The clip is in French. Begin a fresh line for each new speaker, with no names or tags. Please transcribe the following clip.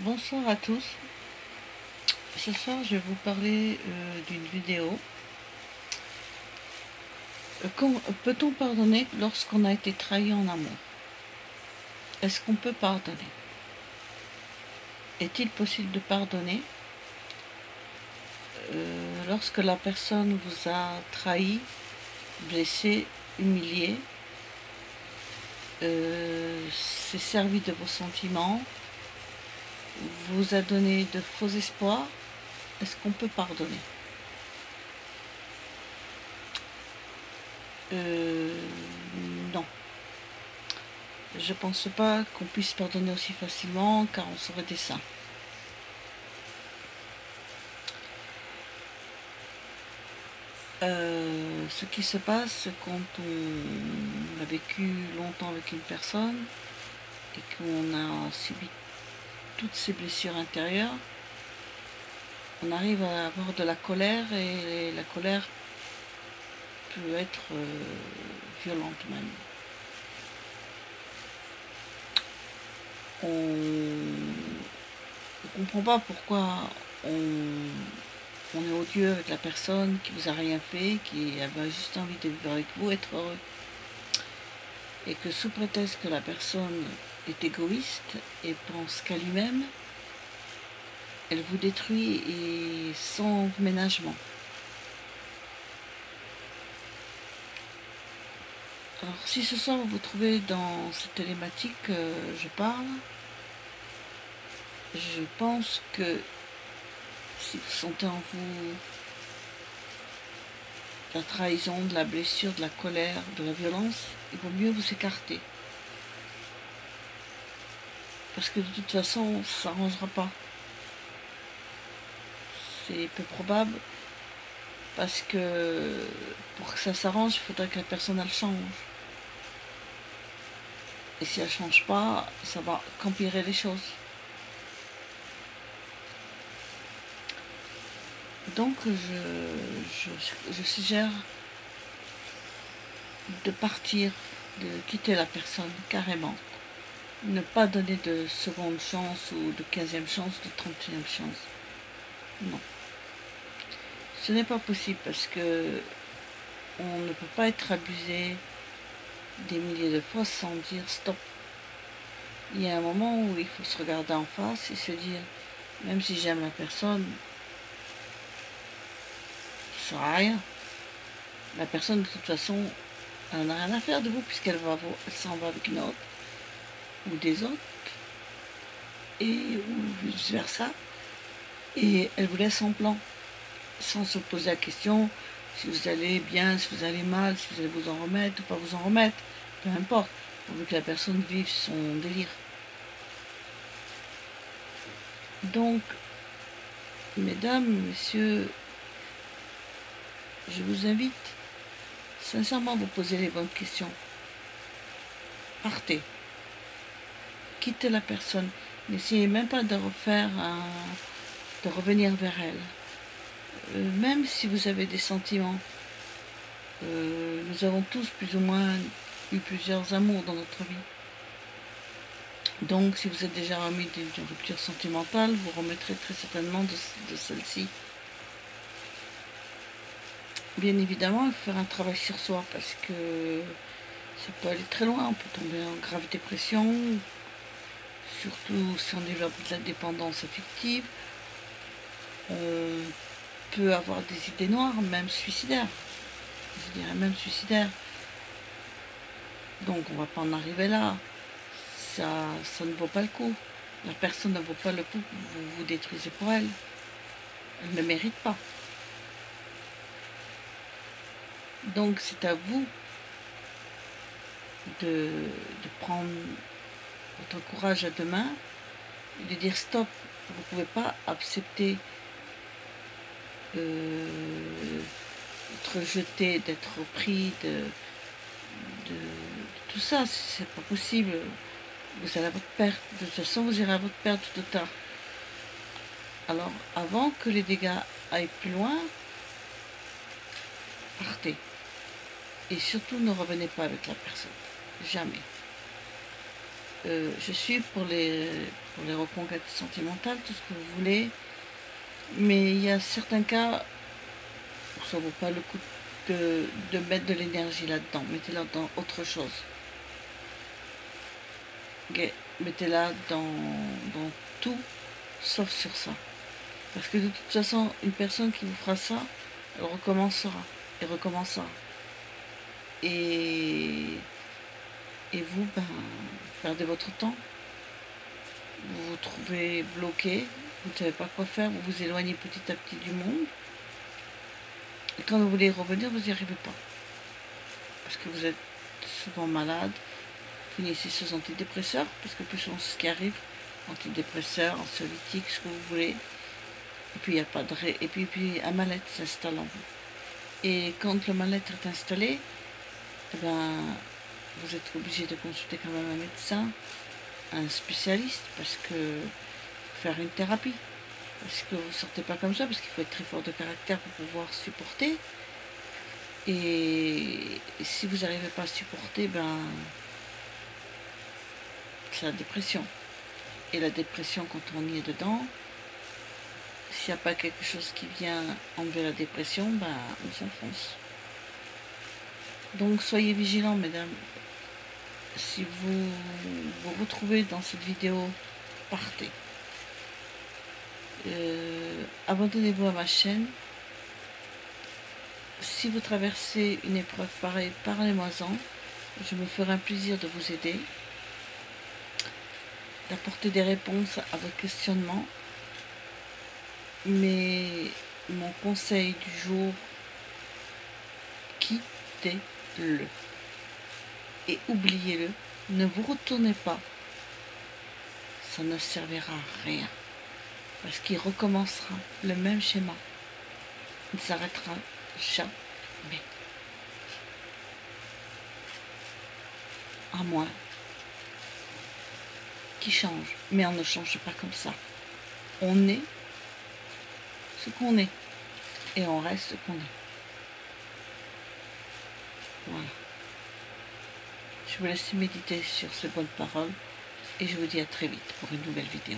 Bonsoir à tous. Ce soir, je vais vous parler d'une vidéo. Peut-on pardonner lorsqu'on a été trahi en amour? Est-ce qu'on peut pardonner? Est-il possible de pardonner lorsque la personne vous a trahi, blessé, humilié, s'est servi de vos sentiments, vous a donné de faux espoirs? Est-ce qu'on peut pardonner? Non. Je pense pas qu'on puisse pardonner aussi facilement car on serait des saints. Ce qui se passe quand on a vécu longtemps avec une personne et qu'on a subi toutes ces blessures intérieures, on arrive à avoir de la colère et la colère peut être violente même. On ne comprend pas pourquoi on est odieux avec la personne qui vous a rien fait, qui avait juste envie de vivre avec vous, être heureux. Et que sous prétexte que la personne est égoïste et pense qu'à lui-même, elle vous détruit et sans ménagement. Alors si ce soir vous vous trouvez dans cette thématique que je parle, je pense que si vous sentez en vous de la trahison, de la blessure, de la colère, de la violence, il vaut mieux vous écarter. Parce que de toute façon, ça n'arrangera pas. C'est peu probable, parce que pour que ça s'arrange, il faudrait que la personne elle change. Et si elle ne change pas, ça va qu'empirer les choses. Donc je suggère de partir, de quitter la personne carrément. Ne pas donner de seconde chance ou de 15e chance, de 31e chance. Non. Ce n'est pas possible parce que on ne peut pas être abusé des milliers de fois sans dire stop. Il y a un moment où il faut se regarder en face et se dire, même si j'aime la personne, ça ne sert à rien. La personne, de toute façon, elle n'a rien à faire de vous puisqu'elle s'en va avec une autre ou des autres, ou vice versa, et elle vous laisse en plan, sans se poser la question si vous allez bien, si vous allez mal, si vous allez vous en remettre ou pas vous en remettre, peu importe, pourvu que la personne vive son délire. Donc, mesdames, messieurs, je vous invite sincèrement à vous poser les bonnes questions. Partez. Quittez la personne. N'essayez même pas de revenir vers elle. Même si vous avez des sentiments, nous avons tous plus ou moins eu plusieurs amours dans notre vie. Donc, si vous êtes déjà remis d'une rupture sentimentale, vous remettrez très certainement de celle-ci. Bien évidemment, il faut faire un travail sur soi parce que ça peut aller très loin. On peut tomber en grave dépression, surtout si on développe de la dépendance affective. On peut avoir des idées noires, même suicidaires. Je dirais même suicidaires. Donc, on ne va pas en arriver là. Ça ne vaut pas le coup. La personne ne vaut pas le coup que vous vous détruisez pour elle. Elle ne mérite pas. Donc c'est à vous de prendre votre courage à deux mains et de dire stop. Vous ne pouvez pas accepter d'être jeté, d'être pris de tout ça. C'est pas possible. Vous allez à votre perte. De toute façon, vous irez à votre perte tout ou tard. Alors, avant que les dégâts aillent plus loin, partez. Et surtout, ne revenez pas avec la personne. Jamais. je suis pour les reconquêtes sentimentales, tout ce que vous voulez, mais il y a certains cas où ça vaut pas le coup de mettre de l'énergie là-dedans. Mettez-la dans autre chose. Okay. Mettez-la dans tout, sauf sur ça. Parce que de toute façon, une personne qui vous fera ça, elle recommencera et recommencera. Et vous, ben, vous perdez votre temps. Vous vous trouvez bloqué, vous ne savez pas quoi faire, vous vous éloignez petit à petit du monde. Et quand vous voulez revenir, vous n'y arrivez pas. Parce que vous êtes souvent malade, vous finissez sous antidépresseurs, parce que plus souvent c'est ce qui arrive, antidépresseurs, anxiolytiques, ce que vous voulez. Et puis il n'y a pas de et puis un mal-être s'installe en vous. Et quand le mal-être est installé, eh ben, vous êtes obligé de consulter quand même un médecin, un spécialiste, parce que faire une thérapie. Parce que vous ne sortez pas comme ça, parce qu'il faut être très fort de caractère pour pouvoir supporter. Et si vous n'arrivez pas à supporter, ben c'est la dépression. Et la dépression, quand on y est dedans, s'il n'y a pas quelque chose qui vient enlever la dépression, ben on s'enfonce. Donc soyez vigilants, mesdames. Si vous vous retrouvez dans cette vidéo, partez. Abonnez-vous à ma chaîne. Si vous traversez une épreuve pareille, parlez-moi-en. Je me ferai un plaisir de vous aider, d'apporter des réponses à vos questionnements. Mais mon conseil du jour, quittez-le. Et oubliez-le. Ne vous retournez pas. Ça ne servira à rien. Parce qu'il recommencera le même schéma. Il ne s'arrêtera jamais. À moins qu'il change. Mais on ne change pas comme ça. On est ce qu'on est. Et on reste ce qu'on est. Voilà. Je vous laisse méditer sur ces bonnes paroles. Et je vous dis à très vite pour une nouvelle vidéo.